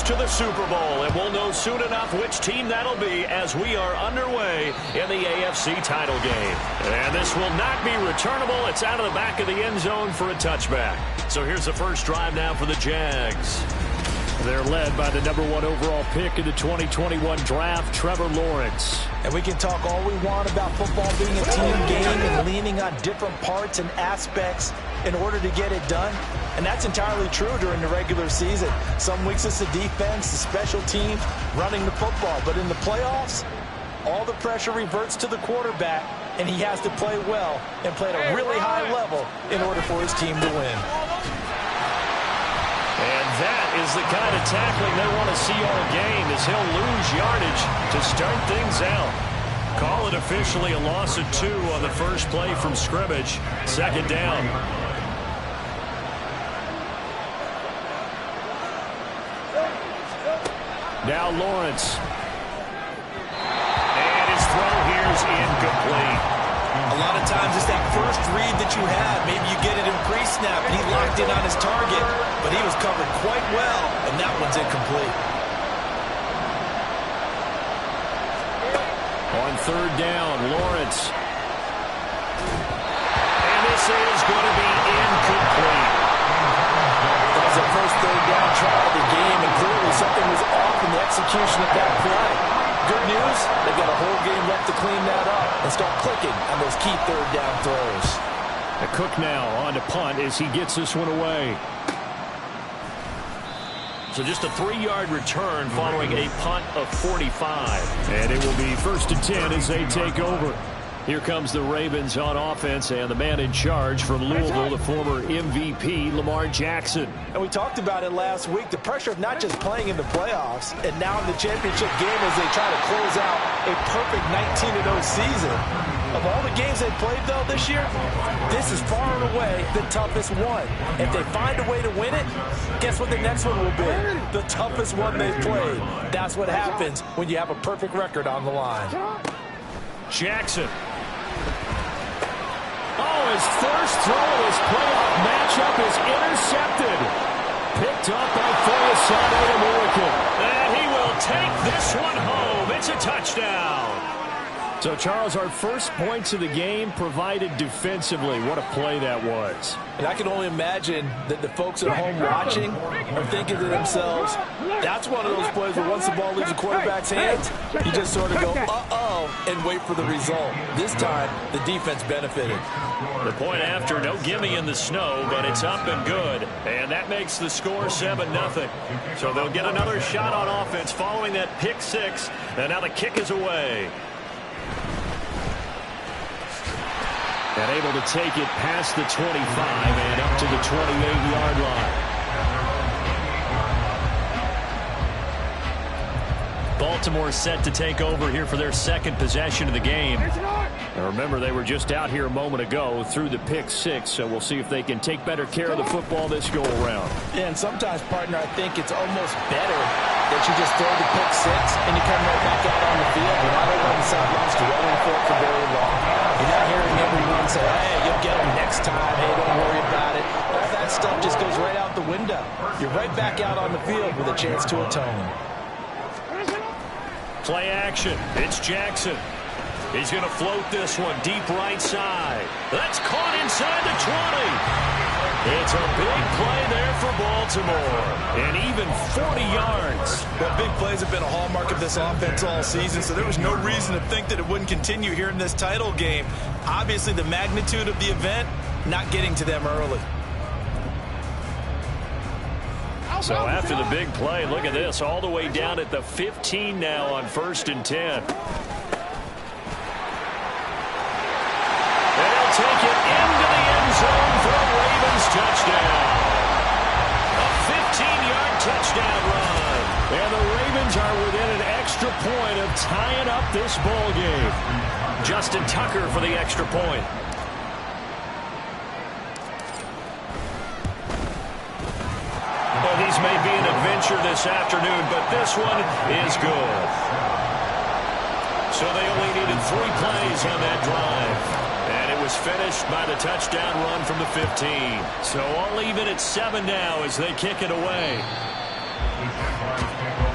to the Super Bowl, and we'll know soon enough which team that'll be as we are underway in the AFC title game. And this will not be returnable. It's out of the back of the end zone for a touchback. So here's the first drive now for the Jags. They're led by the #1 overall pick in the 2021 draft, Trevor Lawrence. And we can talk all we want about football being a team game and leaning on different parts and aspects in order to get it done. And that's entirely true during the regular season. Some weeks it's the defense, the special teams, running the football. But in the playoffs, all the pressure reverts to the quarterback, and he has to play well and play at a really high level in order for his team to win. And that is the kind of tackling they want to see all game, as he'll lose yardage to start things out. Call it officially a loss of 2 on the first play from scrimmage. Second down. Now Lawrence. And his throw here is incomplete. A lot of times it's that first read that you have. Maybe you get it in pre-snap, and he locked in on his target, but he was covered quite well, and that one's incomplete. On third down, Lawrence. And this is going to be incomplete. That was the first third down try of the game, and clearly something was off in the execution of that play. Good news, they've got a whole game left to clean that up and start clicking on those key third down throws. A Cook now on to punt as he gets this one away. So just a 3-yard return following a punt of 45. And it will be 1st and 10 as they take over. Here comes the Ravens on offense, and the man in charge from Louisville, the former MVP, Lamar Jackson. And we talked about it last week, the pressure of not just playing in the playoffs and now in the championship game as they try to close out a perfect 19-0 season. Of all the games they played, though, this year, this is far and away the toughest one. If they find a way to win it, guess what the next one will be? The toughest one they've played. That's what happens when you have a perfect record on the line. Jackson. Oh, his first throw of his playoff matchup is intercepted. Picked up by Foyesade American. And he will take this one home. It's a touchdown. So, Charles, our first points of the game provided defensively. What a play that was. And I can only imagine that the folks at home watching are thinking to themselves, that's one of those plays where once the ball leaves the quarterback's hands, you just sort of go, uh-oh, and wait for the result. This time, the defense benefited. The point after, no gimme in the snow, but it's up and good. And that makes the score 7-0. So they'll get another shot on offense following that pick 6. And now the kick is away. And able to take it past the 25 and up to the 28-yard line. Baltimore set to take over here for their second possession of the game. Now remember, they were just out here a moment ago through the pick 6, so we'll see if they can take better care of the football this go-around. Yeah, and sometimes, partner, I think it's almost better that you just throw the pick 6 and you come right back out on the field. You're not over on the sidelines dwelling for it for very long. You're not hearing everyone say, hey, you'll get them next time. Hey, don't worry about it. All that stuff just goes right out the window. You're right back out on the field with a chance to atone. Play action. It's Jackson. He's going to float this one deep right side. That's caught inside the 20. It's a big play there for Baltimore. And even 40 yards. Well, big plays have been a hallmark of this offense all season, so there was no reason to think that it wouldn't continue here in this title game. Obviously, the magnitude of the event, not getting to them early. So after the big play, look at this, all the way down at the 15 now on 1st and 10. And they'll take it into the end zone for a Ravens touchdown. A 15-yard touchdown run. And the Ravens are within an extra point of tying up this ball game. Justin Tucker for the extra point. These may be an adventure this afternoon, but this one is good. So they only needed 3 plays on that drive. And it was finished by the touchdown run from the 15. So all even at 7 now as they kick it away.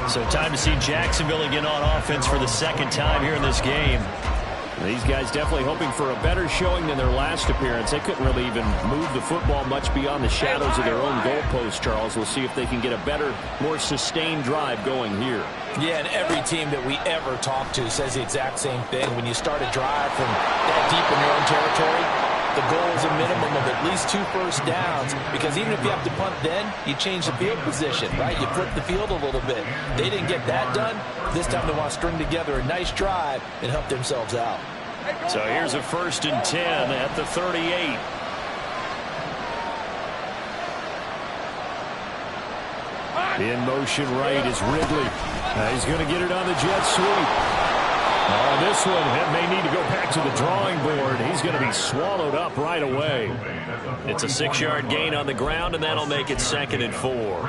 So time to see Jacksonville again on offense for the second time here in this game. These guys definitely hoping for a better showing than their last appearance. They couldn't really even move the football much beyond the shadows of their own goalpost, Charles. We'll see if they can get a better, more sustained drive going here. Yeah, and every team that we ever talk to says the exact same thing. When you start a drive from that deep in your own territory, the goal is a minimum of at least 2 first downs, because even if you have to punt then, you change the field position, right? You flip the field a little bit. They didn't get that done. This time they want to string together a nice drive and help themselves out. So here's a 1st and 10 at the 38. In motion right is Ridley. He's going to get it on the jet sweep. Oh, this one may need to go back to the drawing board. He's going to be swallowed up right away. It's a 6-yard gain on the ground, and that'll make it 2nd and 4. All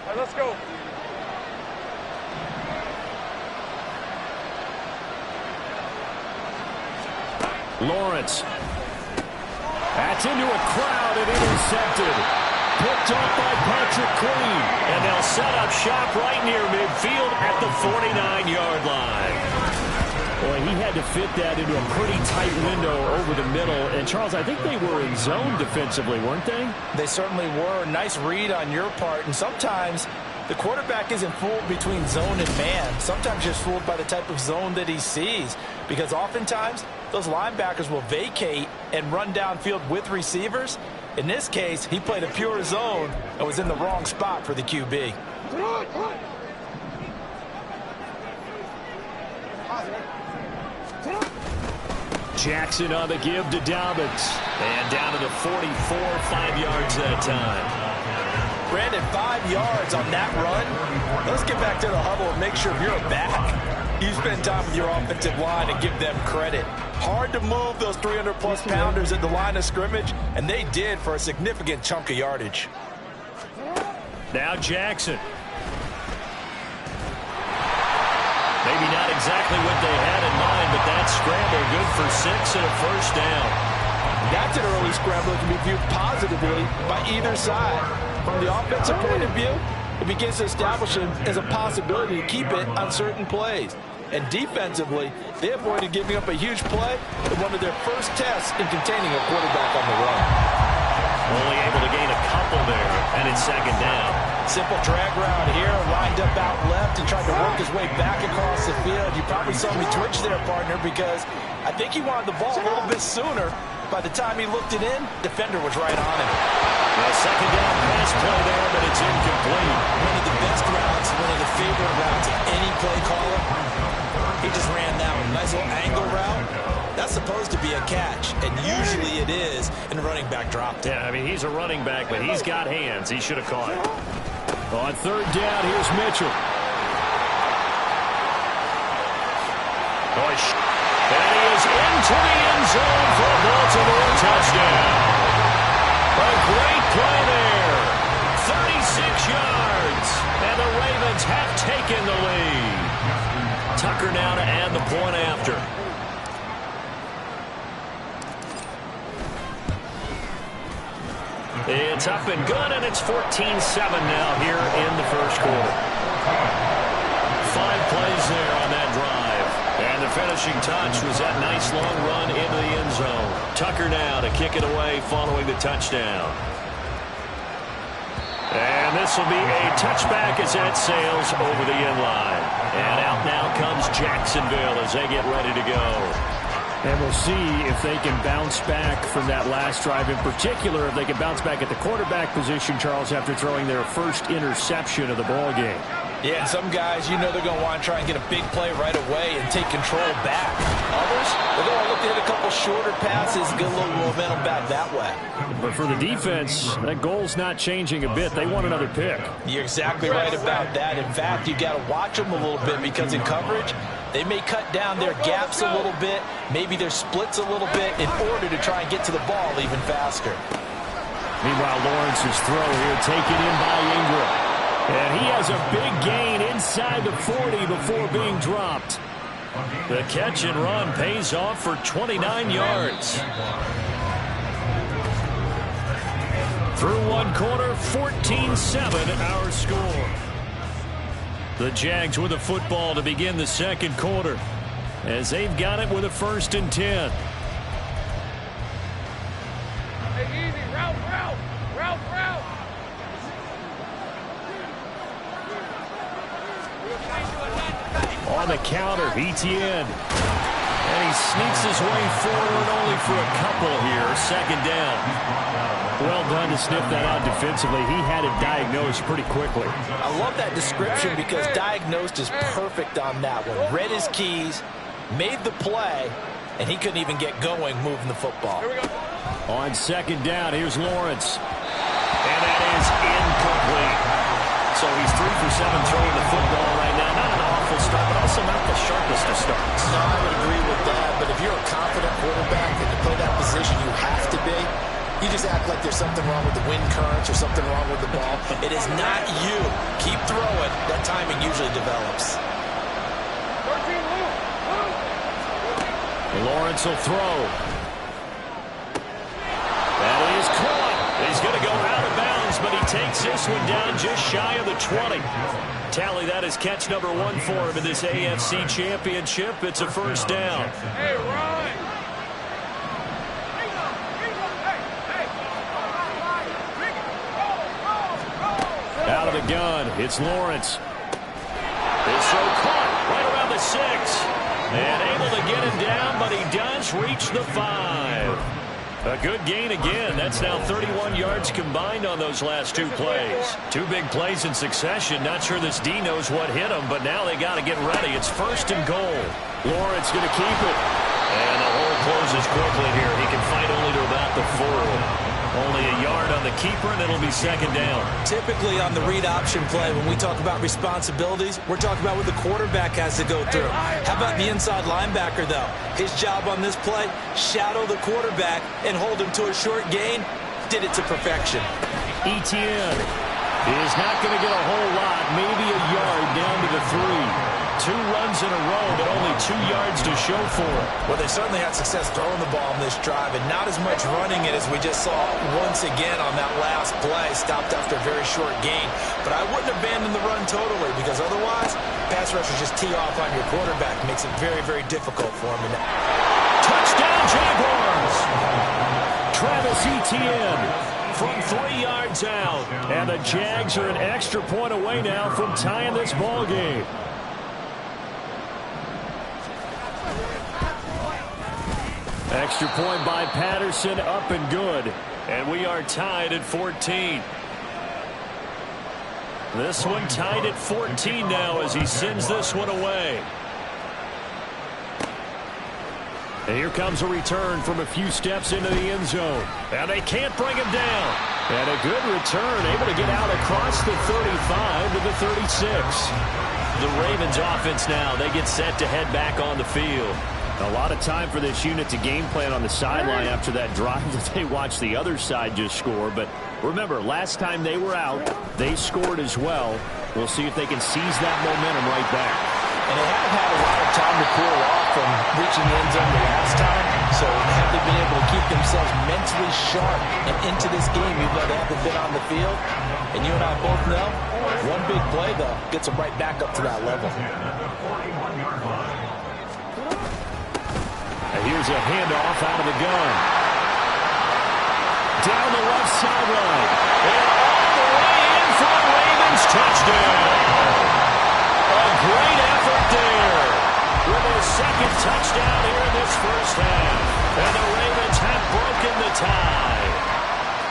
right, let's go. Lawrence. That's into a crowd and intercepted. Picked off by Patrick Queen. And they'll set up shop right near midfield at the 49-yard line. Boy, he had to fit that into a pretty tight window over the middle. And, Charles, I think they were in zone defensively, weren't they? They certainly were. Nice read on your part. And sometimes the quarterback isn't fooled between zone and man. Sometimes just fooled by the type of zone that he sees. Because oftentimes, those linebackers will vacate and run downfield with receivers. In this case, he played a pure zone and was in the wrong spot for the QB. Jackson on the give to Dobbins. And down to the 44, 5 yards that time. Brandon, 5 yards on that run. Let's get back to the huddle and make sure you're back. You spend time with your offensive line and give them credit. Hard to move those 300-plus pounders at the line of scrimmage, and they did for a significant chunk of yardage. Now Jackson. Maybe not exactly what they had in mind, but that scramble good for 6 and a 1st down. That's an early scramble that can be viewed positively by either side. From the offensive point of view, it begins to establish him as a possibility to keep it on certain plays. And defensively, they avoided giving up a huge play in one of their first tests in containing a quarterback on the run. Only able to gain a couple there, and it's 2nd down. Simple drag route here, lined up out left and tried to work his way back across the field. You probably saw me twitch there, partner, because I think he wanted the ball a little bit sooner. By the time he looked it in, defender was right on him. Well, 2nd down pass play there, but it's incomplete. One of the best routes, one of the favorite routes of any play caller. He just ran that one. Nice little angle route. That's supposed to be a catch, and usually it is, and the running back dropped it. Yeah, I mean, he's a running back, but he's got hands. He should have caught it. On 3rd down, here's Mitchell. Push. And he is into the end zone for a Baltimore touchdown. A great play there. 36 yards. And the Ravens have taken the lead. Tucker now to add the point after. It's up and good, and it's 14-7 now here in the 1st quarter. 5 plays there on that drive. And the finishing touch was that nice long run into the end zone. Tucker now to kick it away following the touchdown. And this will be a touchback as that sails over the end line. And out now comes Jacksonville as they get ready to go. And we'll see if they can bounce back from that last drive. In particular, if they can bounce back at the quarterback position, Charles, after throwing their first interception of the ball game. Yeah, and some guys, you know they're going to want to try and get a big play right away and take control back. Others, they're going to look to hit a couple shorter passes, get a little momentum back that way. But for the defense, that goal's not changing a bit. They want another pick. You're exactly right about that. In fact, you got to watch them a little bit because in coverage, they may cut down their gaps a little bit, maybe their splits a little bit in order to try and get to the ball even faster. Meanwhile, Lawrence's throw here taken in by Ingram. And he has a big gain inside the 40 before being dropped. The catch and run pays off for 29 yards. Through one quarter, 14-7 our score. The Jags with the football to begin the second quarter as they've got it with a 1st and 10. Hey, easy. Route. On the counter, Etienne. And he sneaks his way forward only for a couple here. 2nd down. Well done to sniff that out defensively. He had it diagnosed pretty quickly. I love that description because diagnosed is perfect on that one. Read his keys, made the play, and he couldn't even get going moving the football. On 2nd down, here's Lawrence. And that is incomplete. So he's 3 for 7 throwing the football right now. Not an awful start, but also not the sharpest of starts. No, I would agree with that. But if you're a confident quarterback and to play that position, you have to be. You just act like there's something wrong with the wind currents or something wrong with the ball. It is not you. Keep throwing. That timing usually develops. 13, Luke. Lawrence will throw. That is caught. He's going to go out of bounds, but he takes this one down just shy of the 20. Tally, that is catch number 1 for him in this AFC Championship. It's a 1st down. Hey, Ryan. Out of the gun, it's Lawrence. This throw caught right around the 6. And able to get him down, but he does reach the 5. A good gain again. That's now 31 yards combined on those last 2 plays. 2 big plays in succession. Not sure this D knows what hit him, but now they got to get ready. It's 1st and goal. Lawrence going to keep it. And the hole closes quickly here. He can fight only to about the 4. Only a yard on the keeper, and it'll be 2nd down. Typically on the read option play, when we talk about responsibilities, we're talking about what the quarterback has to go through. How about the inside linebacker, though? His job on this play, shadow the quarterback and hold him to a short gain. Did it to perfection. Etienne is not going to get a whole lot, maybe a yard down to the 3. 2 runs in a row, but only 2 yards to show for it. Well, they certainly had success throwing the ball in this drive, and not as much running it as we just saw once again on that last play. Stopped after a very short gain. But I wouldn't abandon the run totally, because otherwise, pass rushers just tee off on your quarterback. Makes it very, very difficult for him. Touchdown, Jaguars! Travis Etienne from 3 yards out. And the Jags are an extra point away now from tying this ball game. Extra point by Patterson, up and good. And we are tied at 14. This one tied at 14 now as he sends this one away. And here comes a return from a few steps into the end zone. And they can't bring him down. And a good return, able to get out across the 35 to the 36. The Ravens offense now, they get set to head back on the field. A lot of time for this unit to game plan on the sideline after that drive that they watched the other side just score. But remember, last time they were out, they scored as well. We'll see if they can seize that momentum right back. And they haven't had a lot of time to cool off from reaching the end zone the last time. So have they been able to keep themselves mentally sharp and into this game, even though they haven't been on the field? And you and I both know, one big play, though, gets them right back up to that level. And here's a handoff out of the gun. Down the left sideline. And all the way in for the Ravens touchdown. A great effort there. With his 2nd touchdown here in this 1st half. And the Ravens have broken the tie.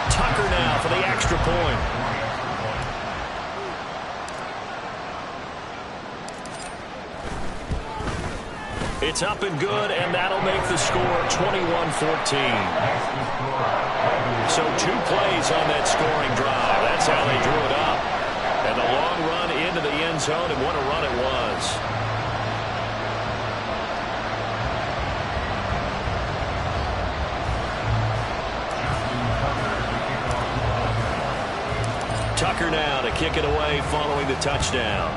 Tucker now for the extra point. It's up and good, and that'll make the score 21-14. So 2 plays on that scoring drive. That's how they drew it up. And the long run into the end zone, and what a run it was. Tucker now to kick it away following the touchdown.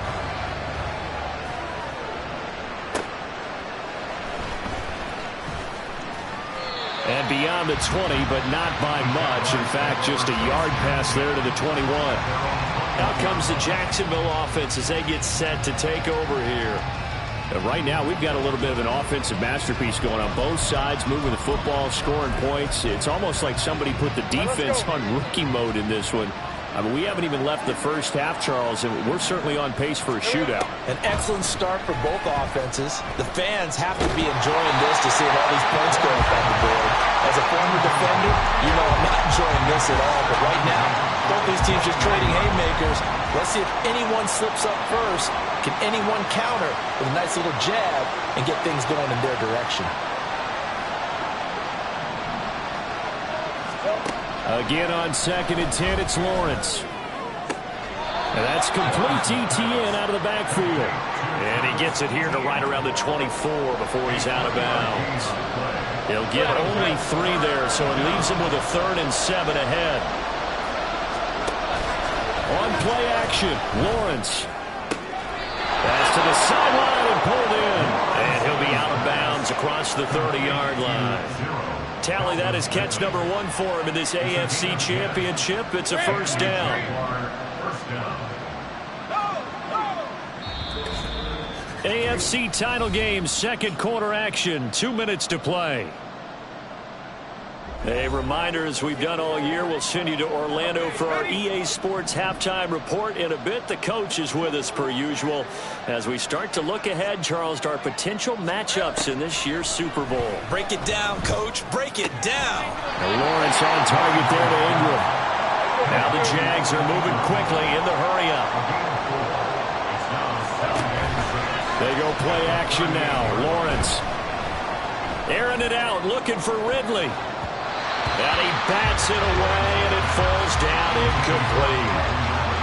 And beyond the 20, but not by much. In fact, just a yard pass there to the 21. Out comes the Jacksonville offense as they get set to take over here. Right now, we've got a little bit of an offensive masterpiece going on. Both sides moving the football, scoring points. It's almost like somebody put the defense on rookie mode in this one. I mean, we haven't even left the first half, Charles, and we're certainly on pace for a shootout. An excellent start for both offenses. The fans have to be enjoying this to see all these points go up on the board. As a former defender, you know I'm not enjoying this at all. But right now, both these teams just trading haymakers. Let's see if anyone slips up first. Can anyone counter with a nice little jab and get things going in their direction? Again on 2nd and 10, it's Lawrence. And that's complete to Etienne out of the backfield. And he gets it here to right around the 24 before he's out of bounds. He'll get only 3 there, so it leaves him with a 3rd and 7 ahead. On play action, Lawrence. Pass to the sideline and pulled in. And he'll be out of bounds across the 30-yard line. Tally that is catch number 1 for him in this AFC Championship. It's a first down. AFC title game, second quarter action. 2 minutes to play. A reminder, as we've done all year, we'll send you to Orlando for our EA Sports halftime report in a bit. The coach is with us per usual as we start to look ahead, Charles, to our potential matchups in this year's Super Bowl. Break it down, Coach. Break it down. And Lawrence on target there to Ingram. Now the Jags are moving quickly in the hurry-up. They go play action now. Lawrence airing it out, looking for Ridley. And he bats it away, and it falls down incomplete.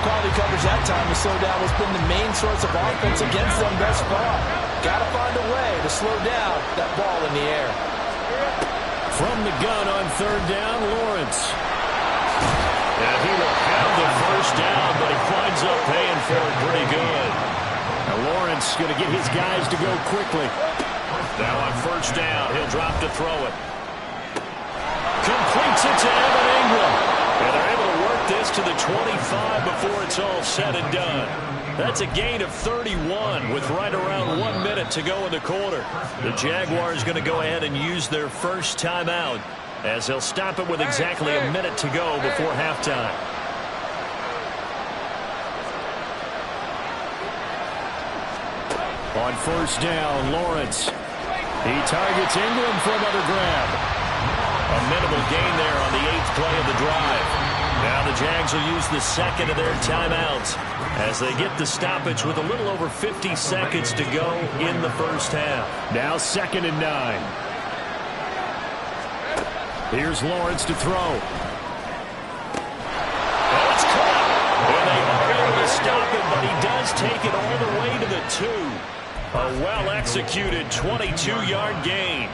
Quality coverage that time. The slowdown has been the main source of offense against them thus far. Got to find a way to slow down that ball in the air. From the gun on 3rd down, Lawrence. And he will have the first down, but he winds up paying for it pretty good. Now Lawrence going to get his guys to go quickly. Now on 1st down, he'll drop to throw it. Completes it to Evan Ingram. And they're able to work this to the 25 before it's all said and done. That's a gain of 31 with right around 1 minute to go in the quarter. The Jaguars going to go ahead and use their first timeout as they'll stop it with exactly a minute to go before halftime. On 1st down, Lawrence. He targets Ingram for another grab. A minimal gain there on the 8th play of the drive. Now the Jags will use the 2nd of their timeouts as they get the stoppage with a little over 50 seconds to go in the first half. Now 2nd and 9. Here's Lawrence to throw. Oh, it's caught. And they are able to stop it, but he does take it all the way to the 2. A well-executed 22-yard gain.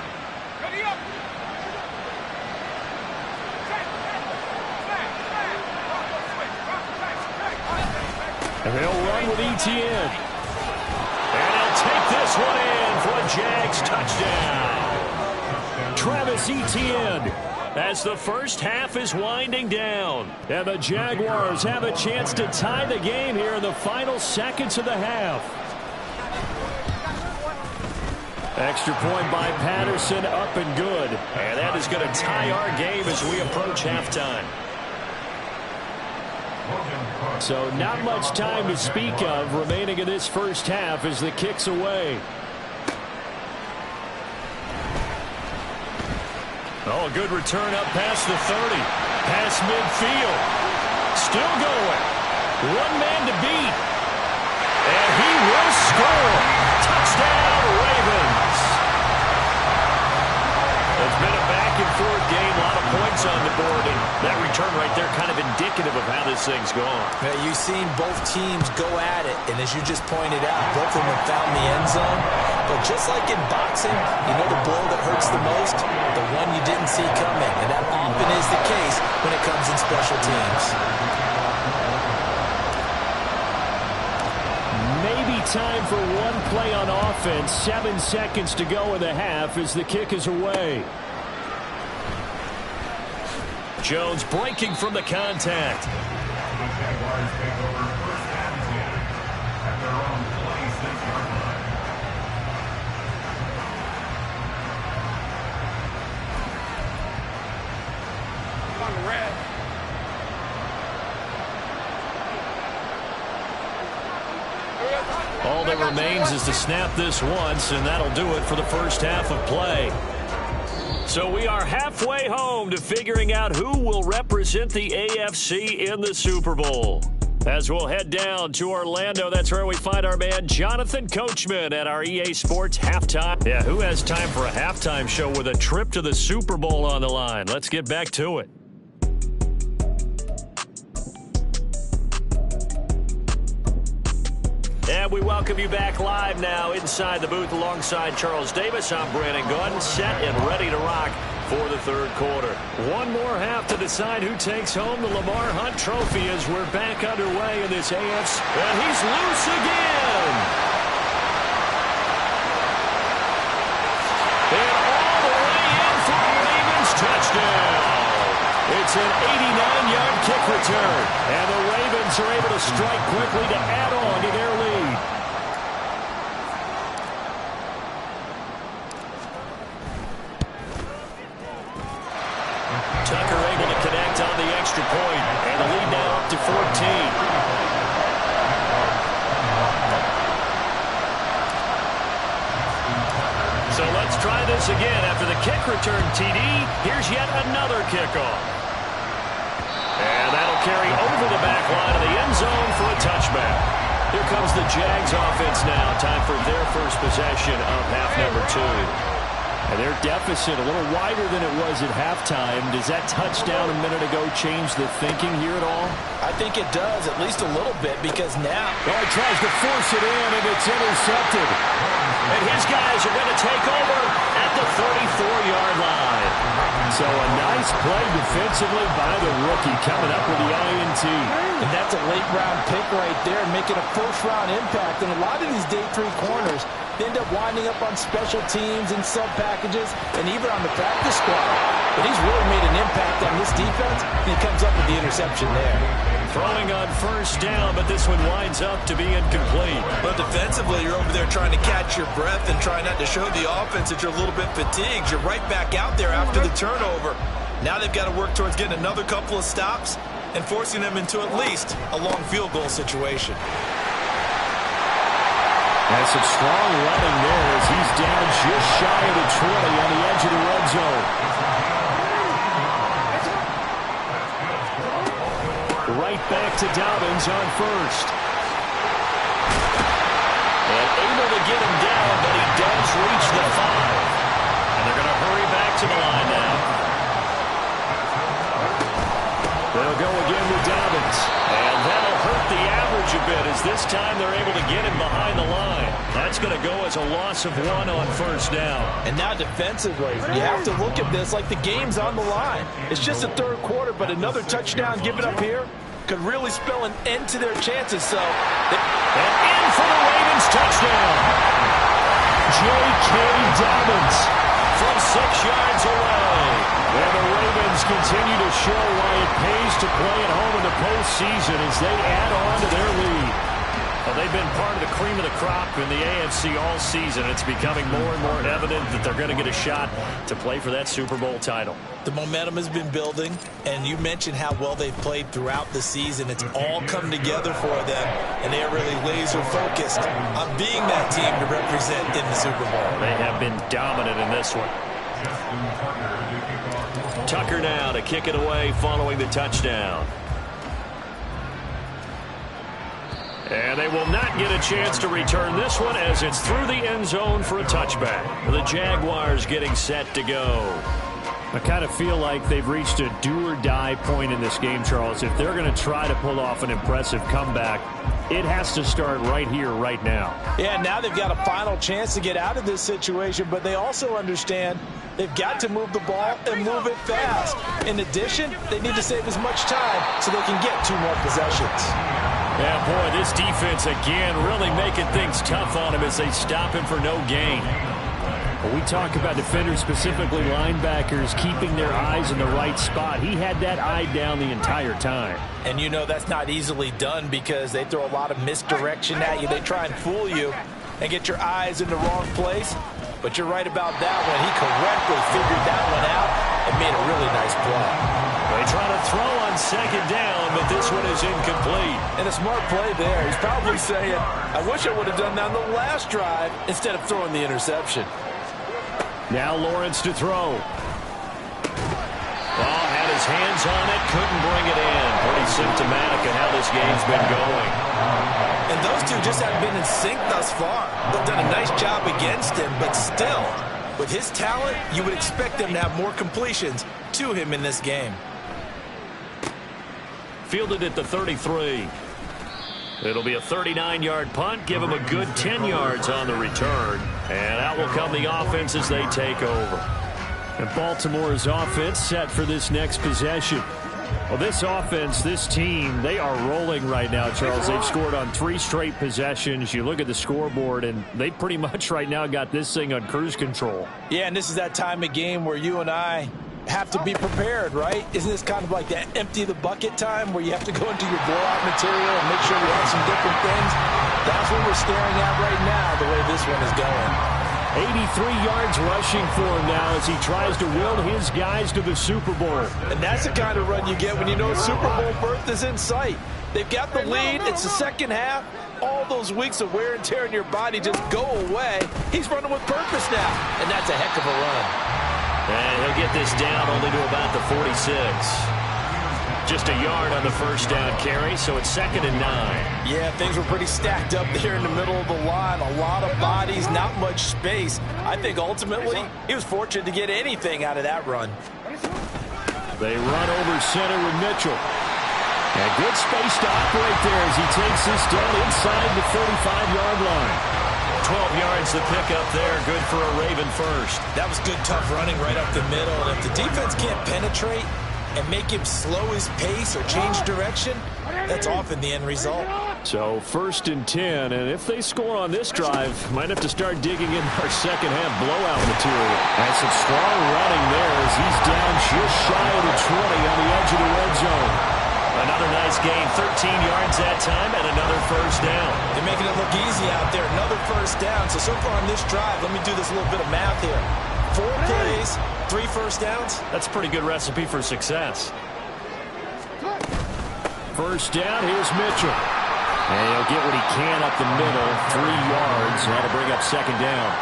And they'll run with Etienne. And he'll take this one in for a Jags touchdown. Travis Etienne as the first half is winding down. And the Jaguars have a chance to tie the game here in the final seconds of the half. Extra point by Patterson, up and good. And that is going to tie our game as we approach halftime. So not much time to speak of remaining in this first half as the kick's away. Oh, a good return up past the 30. Past midfield. Still going. 1 man to beat. And he will score. Touchdown, Ravens. It's been a back-and-forth game, a lot of points on the board, and that return right there kind of indicative of how this thing's going. Yeah, you've seen both teams go at it, and as you just pointed out, both of them have found the end zone. But just like in boxing, you know the blow that hurts the most? The one you didn't see coming, and that often is the case when it comes in special teams. Maybe time for one play on offense. 7 seconds to go in the half as the kick is away. Jones breaking from the contact. On red. All that remains is to snap this once, and that'll do it for the first half of play. So we are halfway home to figuring out who will represent the AFC in the Super Bowl. As we'll head down to Orlando, that's where we find our man Jonathan Coachman at our EA Sports Halftime. Yeah, who has time for a halftime show with a trip to the Super Bowl on the line? Let's get back to it. And we welcome you back live now inside the booth alongside Charles Davis. I'm Brandon Gordon, set and ready to rock for the third quarter. One more half to decide who takes home the Lamar Hunt Trophy as we're back underway in this AFC. And he's loose again. And all the way in for a Ravens touchdown. It's an 89-yard kick return. And the Ravens are able to strike quickly to add on to their lead. Tucker able to connect on the extra point, and the lead now up to 14. So let's try this again. After the kick return TD, here's yet another kickoff. And that'll carry over the back line of the end zone for a touchback. Here comes the Jags offense now. Time for their first possession of half number 2. And their deficit a little wider than it was at halftime. Does that touchdown a minute ago change the thinking here at all? I think it does, at least a little bit, because now... Oh, he tries to force it in, and it's intercepted. And his guys are going to take over at the 34-yard line. So a nice play defensively by the rookie coming up with the INT. And that's a late-round pick right there, making a first-round impact. And a lot of these day 3 corners, they end up winding up on special teams and sub-packages and even on the practice squad. But he's really made an impact on this defense, and he comes up with the interception there. Throwing on first down, but this one winds up to be incomplete. But defensively, you're over there trying to catch your breath and try not to show the offense that you're a little bit fatigued. You're right back out there after the turnover. Now they've got to work towards getting another couple of stops and forcing them into at least a long field goal situation. That's some strong running there as he's down just shy of the 20 on the edge of the red zone. Right back to Dobbins on first. And able to get him down, but he does reach the 5. And they're going to hurry back to the line now. They'll go again with Dobbins. And that'll hurt the average a bit as this time they're able to get him behind the line. That's going to go as a loss of 1 on first down. And now defensively, you have to look at this like the game's on the line. It's just the third quarter, but another touchdown given up here could really spell an end to their chances. So, and in for the Ravens touchdown. J.K. Dobbins from 6 yards away. And the Ravens continue to show why it pays to play at home in the postseason as they add on to their lead. Well, they've been part of the cream of the crop in the AFC all season. It's becoming more and more evident that they're going to get a shot to play for that Super Bowl title. The momentum has been building, and you mentioned how well they've played throughout the season. It's all come together for them, and they are really laser-focused on being that team to represent in the Super Bowl. They have been dominant in this one. Tucker now to kick it away following the touchdown. And they will not get a chance to return this one as it's through the end zone for a touchback. The Jaguars getting set to go. I kind of feel like they've reached a do-or-die point in this game, Charles. If they're going to try to pull off an impressive comeback, it has to start right here, right now. Yeah, now they've got a final chance to get out of this situation, but they also understand they've got to move the ball and move it fast. In addition, they need to save as much time so they can get 2 more possessions. Yeah, boy, this defense again really making things tough on him as they stop him for no gain. Well, we talk about defenders, specifically linebackers, keeping their eyes in the right spot. He had that eye down the entire time. And you know that's not easily done because they throw a lot of misdirection at you. They try and fool you and get your eyes in the wrong place. But you're right about that one. He correctly figured that one out and made a really nice play. They try to throw on second down, but this one is incomplete. And a smart play there. He's probably saying, I wish I would have done that on the last drive instead of throwing the interception. Now Lawrence to throw. Oh, had his hands on it, couldn't bring it in. Pretty symptomatic of how this game's been going. And those two just haven't been in sync thus far. They've done a nice job against him, but still, with his talent, you would expect them to have more completions to him in this game. Fielded at the 33. It'll be a 39-yard punt. Give him a good 10 yards on the return. And out will come the offense as they take over. And Baltimore's offense set for this next possession. Well, this offense, this team, they are rolling right now, Charles. They've scored on 3 straight possessions. You look at the scoreboard, and they pretty much right now got this thing on cruise control. Yeah, and this is that time of game where you and I have to be prepared, right? Isn't this kind of like that empty the bucket time where you have to go into your blowout material and make sure you have some different things? That's what we're staring at right now, the way this one is going. 83 yards rushing for him now as he tries to will his guys to the Super Bowl. And that's the kind of run you get when you know Super Bowl berth is in sight. They've got the lead. It's the second half. All those weeks of wear and tear in your body just go away. He's running with purpose now, and that's a heck of a run. And he'll get this down only to about the 46. Just a yard on the first down carry, so it's 2nd and 9. Yeah, things were pretty stacked up there in the middle of the line. A lot of bodies, not much space. I think ultimately he was fortunate to get anything out of that run. They run over center with Mitchell. And good space to operate there as he takes this down inside the 35-yard line. 12 yards to pick up there. Good for a Raven first. That was good, tough running right up the middle. And if the defense can't penetrate and make him slow his pace or change direction, that's often the end result. So 1st and 10, and if they score on this drive, might have to start digging in our second half blowout material. And some strong running there as he's down just shy of the 20 on the edge of the red zone. Another nice gain, 13 yards that time, and another first down. They're making it look easy out there. Another first down. So far on this drive, let me do this little bit of math here. 4 plays, 3 first downs. That's a pretty good recipe for success. First down, here's Mitchell. And he'll get what he can up the middle, 3 yards. That'll bring up second down.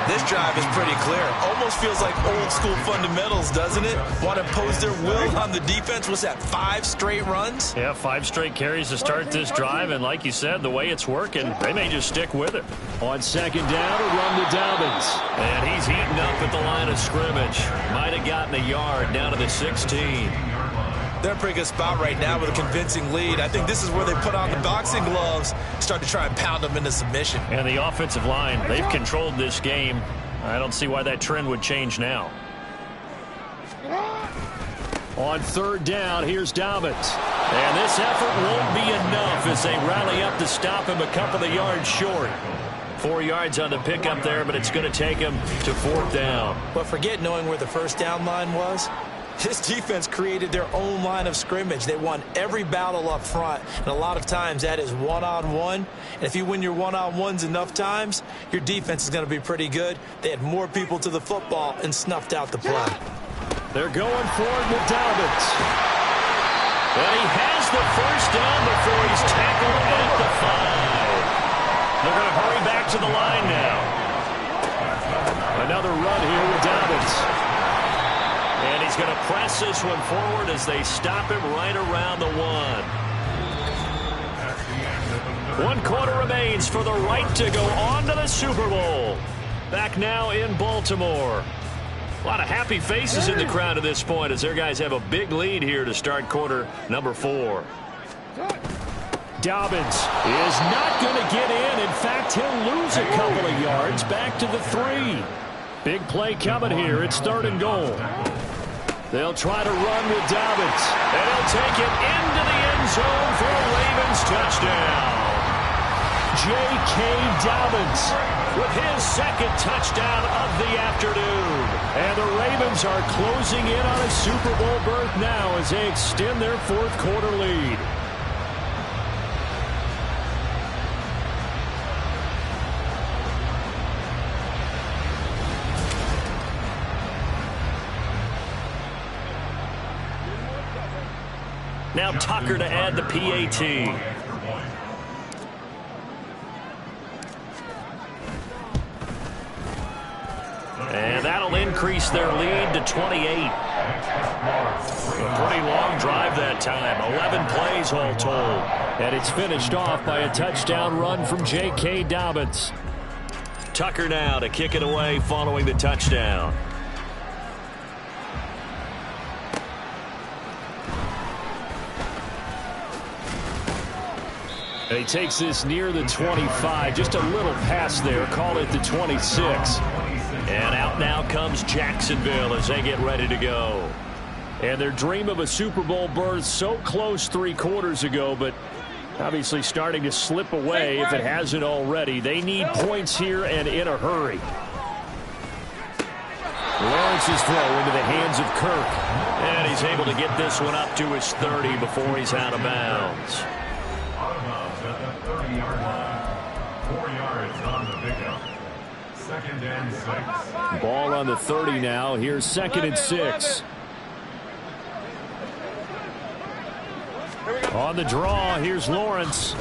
This drive is pretty clear. Almost feels like old school fundamentals, doesn't it? Want to impose their will on the defense. Was that 5 straight runs? Yeah, 5 straight carries to start this drive. And like you said, the way it's working, they may just stick with it. On second down, a run to Dobbins. And he's heating up at the line of scrimmage. Might have gotten a yard down to the 16. They're in a pretty good spot right now with a convincing lead. I think this is where they put on the boxing gloves, start to try and pound them into submission. And the offensive line, they've controlled this game. I don't see why that trend would change now. On third down, here's Dobbins. And this effort won't be enough as they rally up to stop him a couple of yards short. 4 yards on the pickup there, but it's going to take him to 4th down. But forget knowing where the first down line was. This defense created their own line of scrimmage. They won every battle up front, and a lot of times that is one-on-one. And if you win your one-on-ones enough times, your defense is going to be pretty good. They had more people to the football and snuffed out the play. They're going forward with Dobbins. And he has the first down before he's tackled at the 5. They're going to hurry back to the line now. Another run here with Dobbins. And he's going to press this one forward as they stop him right around the 1. 1 quarter remains for the right to go on to the Super Bowl. Back now in Baltimore. A lot of happy faces in the crowd at this point as their guys have a big lead here to start quarter number 4. Dobbins is not going to get in. In fact, he'll lose a couple of yards back to the 3. Big play coming here. It's 3rd and goal. They'll try to run with Dobbins. And he'll take it into the end zone for a Ravens touchdown. J.K. Dobbins with his second touchdown of the afternoon. And the Ravens are closing in on a Super Bowl berth now as they extend their fourth quarter lead. Now Tucker to add the PAT. And that'll increase their lead to 28. A pretty long drive that time. 11 plays all told. And it's finished off by a touchdown run from J.K. Dobbins. Tucker now to kick it away following the touchdown. He takes this near the 25. Just a little pass there. Call it the 26. And out now comes Jacksonville as they get ready to go. And their dream of a Super Bowl berth so close 3 quarters ago, but obviously starting to slip away if it hasn't already. They need points here and in a hurry. Lawrence's throw into the hands of Kirk. And he's able to get this one up to his 30 before he's out of bounds. At the 30-yard line. 4 yards on the pickup. 2nd and 6. Ball on the 30 now. Here's 2nd and 6. On the draw, here's Lawrence.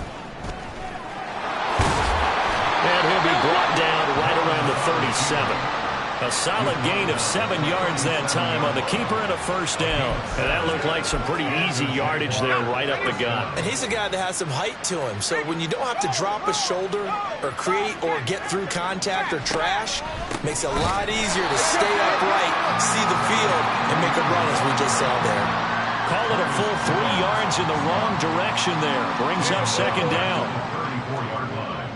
And he'll be brought down right around the 37. A solid gain of 7 yards that time on the keeper and a first down. And that looked like some pretty easy yardage there right up the gut. And he's a guy that has some height to him. So when you don't have to drop a shoulder or create or get through contact or trash, makes it a lot easier to stay upright, see the field, and make a run as we just saw there. Call it a full 3 yards in the wrong direction there. Brings up 2nd down. 34-yard line.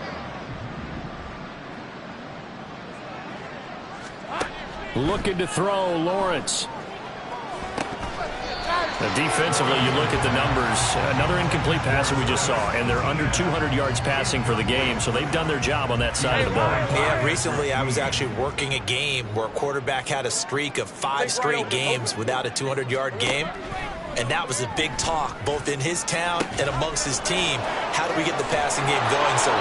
Looking to throw, Lawrence. Now defensively, you look at the numbers. Another incomplete pass that we just saw, and they're under 200 yards passing for the game, so they've done their job on that side of the ball. Yeah, recently I was actually working a game where a quarterback had a streak of 5 straight games without a 200-yard game. And that was a big talk, both in his town and amongst his team. How do we get the passing game going? So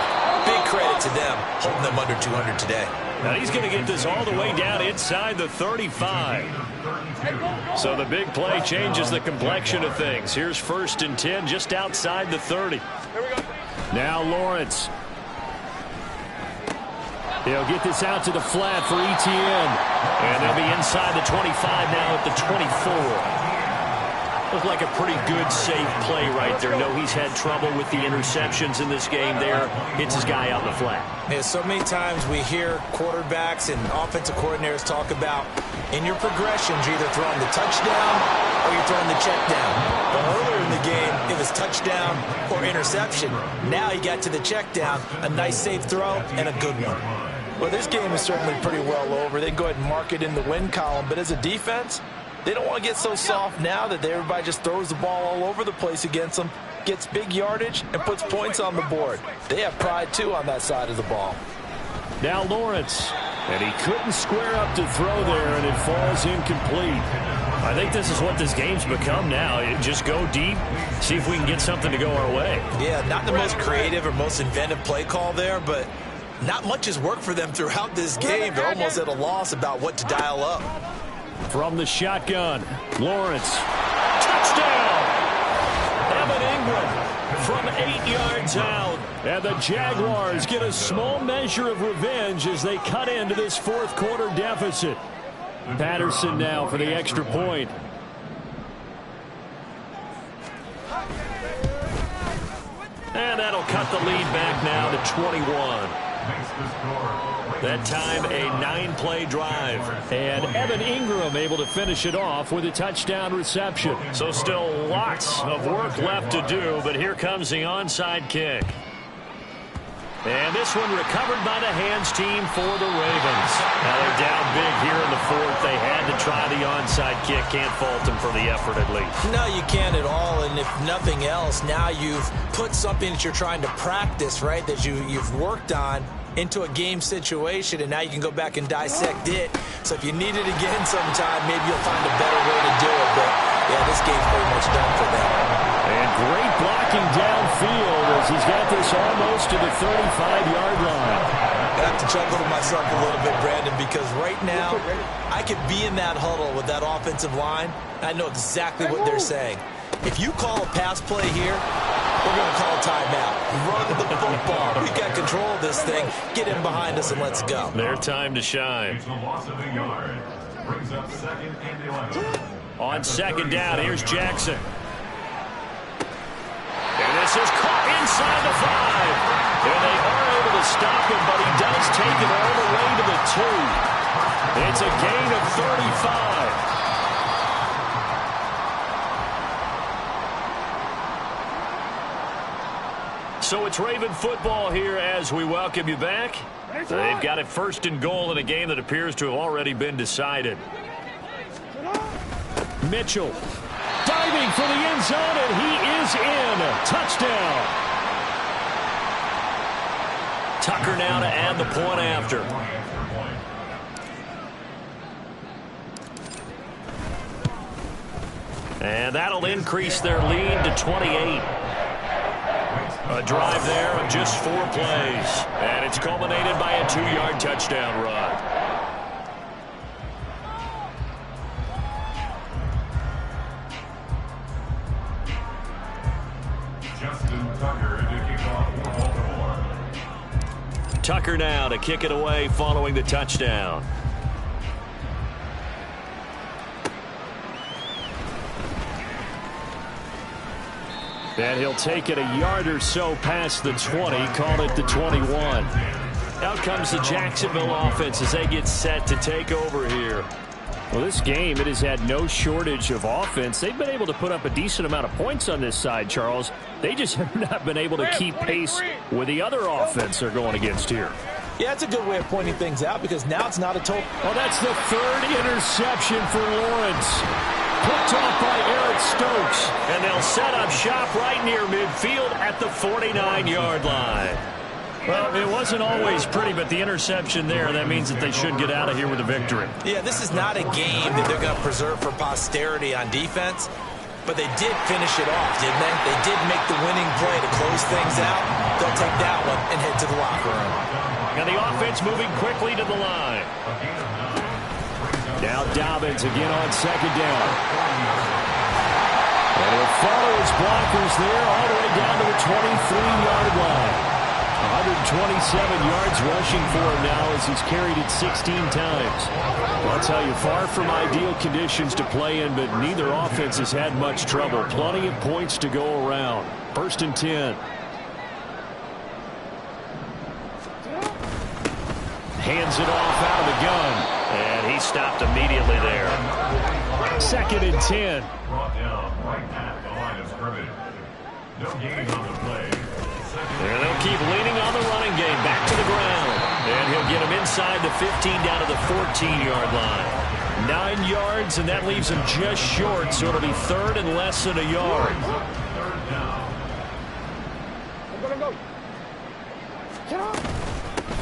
big credit to them, holding them under 200 today. Now he's going to get this all the way down inside the 35. So the big play changes the complexion of things. Here's 1st and 10 just outside the 30. Now Lawrence. He'll get this out to the flat for Etienne. And they'll be inside the 25 now at the 24. Looked like a pretty good, safe play right there. No, he's had trouble with the interceptions in this game there. Hits his guy out in the flat. Yeah, so many times we hear quarterbacks and offensive coordinators talk about in your progressions, you're either throwing the touchdown or you're throwing the check down. But earlier in the game, it was touchdown or interception. Now he got to the check down, a nice safe throw and a good one. Well, this game is certainly pretty well over. They can go ahead and mark it in the win column. But as a defense, they don't want to get so soft now that everybody just throws the ball all over the place against them, gets big yardage, and puts points on the board. They have pride, too, on that side of the ball. Now Lawrence, and he couldn't square up to throw there, and it falls incomplete. I think this is what this game's become now. Just go deep, see if we can get something to go our way. Yeah, not the most creative or most inventive play call there, but not much has worked for them throughout this game. They're almost at a loss about what to dial up. From the shotgun, Lawrence. Touchdown! Evan Ingram from 8 yards out. And the Jaguars get a small measure of revenge as they cut into this 4th quarter deficit. Patterson now for the extra point. And that'll cut the lead back now to 21. That time a 9-play drive. And Evan Ingram able to finish it off with a touchdown reception. So still lots of work left to do, but here comes the onside kick. And this one recovered by the hands team for the Ravens. Now they're down big here in the fourth. They had to try the onside kick. Can't fault them for the effort at least. No, you can't at all. And if nothing else, now you've put something that you're trying to practice, right, that you've worked on into a game situation, and now you can go back and dissect it. So if you need it again sometime, maybe you'll find a better way to do it. But, yeah, this game's pretty much done for them. And great blocking downfield as he's got this almost to the 35-yard line. I have to chuckle to myself a little bit, Brandon, because right now I could be in that huddle with that offensive line. I know exactly what they're saying. If you call a pass play here, we're going to call a timeout. Run the football. We've got control of this thing. Get in behind us and let's go. Their time to shine. It's a loss of a yard. Brings up 2nd and 11. On 2nd down, here's Jackson. And this is caught inside the 5. And they are able to stop him, but he does take it all the way to the 2. It's a gain of 35. So it's Raven football here as we welcome you back. They've got it 1st and goal in a game that appears to have already been decided. Mitchell diving for the end zone, and he is in. Touchdown. Tucker now to add the point after. And that'll increase their lead to 28. A drive there of just 4 plays. And it's culminated by a 2-yard touchdown run. Tucker now to kick it away following the touchdown. And he'll take it a yard or so past the 20, call it the 21. Out comes the Jacksonville offense as they get set to take over here. Well, this game, it has had no shortage of offense. They've been able to put up a decent amount of points on this side, Charles. They just have not been able to keep pace with the other offense they're going against here. Yeah, it's a good way of pointing things out because now it's not a total. Well, that's the 3rd interception for Lawrence. Picked off by Eric Stokes. And they'll set up shop right near midfield at the 49-yard line. Well, it wasn't always pretty, but the interception there, that means that they should get out of here with a victory. Yeah, this is not a game that they're going to preserve for posterity on defense, but they did finish it off, didn't they? They did make the winning play to close things out. They'll take that one and head to the locker room. And the offense moving quickly to the line. Now Dobbins again on 2nd down. And he'll follow his blockers there all the way down to the 23-yard line. 127 yards rushing for him now as he's carried it 16 times. Well, I'll tell you, far from ideal conditions to play in, but neither offense has had much trouble. Plenty of points to go around. 1st and 10. Hands it off out of the gun. And he stopped immediately there. 2nd and 10. Brought down right at the line of scrimmage. No gain on the play. And they'll keep leaning on the running game. Back to the ground. And he'll get him inside the 15 down to the 14-yard line. 9 yards, and that leaves him just short, so it'll be 3rd and less than a yard. 3rd down.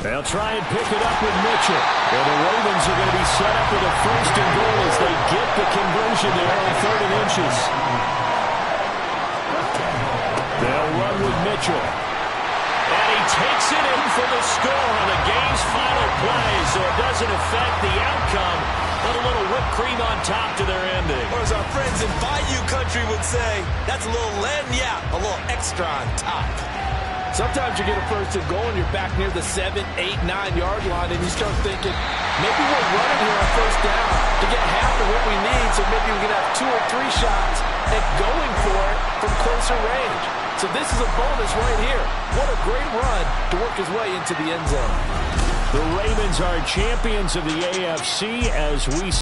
They'll try and pick it up with Mitchell. And the Ravens are going to be set up with a 1st and goal as they get the conversion there on 3rd and inches. They'll run with Mitchell. And he takes it in for the score on the game's final play, so it doesn't affect the outcome, but a little whipped cream on top to their ending. Or as our friends in Bayou Country would say, that's a little a little extra on top. Sometimes you get a 1st and goal and you're back near the 7, 8, 9-yard line, and you start thinking, maybe we're running here on 1st down to get half of what we need, so maybe we can have 2 or 3 shots at going for it from closer range. So this is a bonus right here. What a great run to work his way into the end zone. The Ravens are champions of the AFC as we